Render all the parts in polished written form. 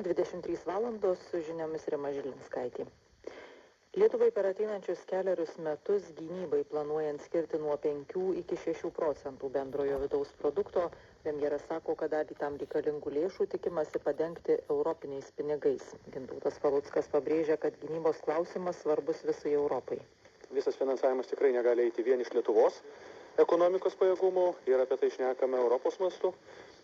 23 valandos su žiniomis Rima Žilinskaitė. Lietuvai per ateinančius kelerius metus gynybai planuojant skirti nuo 5 iki 6% bendrojo vidaus produkto, premjeras sako, kad dalį tam reikalingų lėšų tikimasi padengti europiniais pinigais. Gintautas Paluckas pabrėžia, kad gynybos klausimas svarbus visai Europai. Visas finansavimas tikrai negali eiti vien iš Lietuvos ekonomikos pajėgumų ir apie tai šnekame Europos mastu.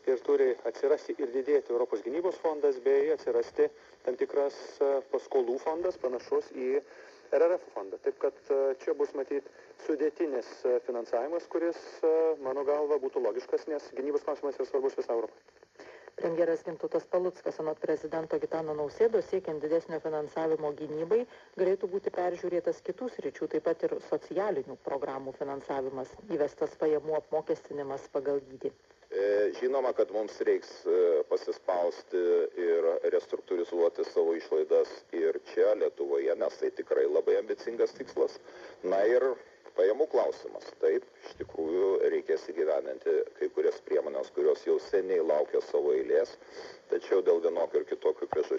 Ir turi atsirasti ir didėti Europos gynybos fondas, bei atsirasti tam tikras paskolų fondas panašus į RRF fondą. Taip kad čia bus matyti sudėtinis finansavimas, kuris, mano galva, būtų logiškas, nes gynybos klausimas yra svarbus visą Europą. Premjeras Gintautas Paluckas anot prezidento Gitano Nausėdos siekiant didesnio finansavimo gynybai galėtų būti peržiūrėtas kitų sričių, taip pat ir socialinių programų finansavimas, įvestas pajamų apmokestinimas pagal dydį. Žinoma, kad mums reiks pasispausti ir restruktūrizuoti savo išlaidas ir čia Lietuvoje, nes tai tikrai labai ambicingas tikslas. Na ir pajamų klausimas. Taip, iš tikrųjų reikės įgyvendinti kai kurias priemonės, kurios jau seniai laukia savo eilės, tačiau dėl vienokių ir kitokių priežasčių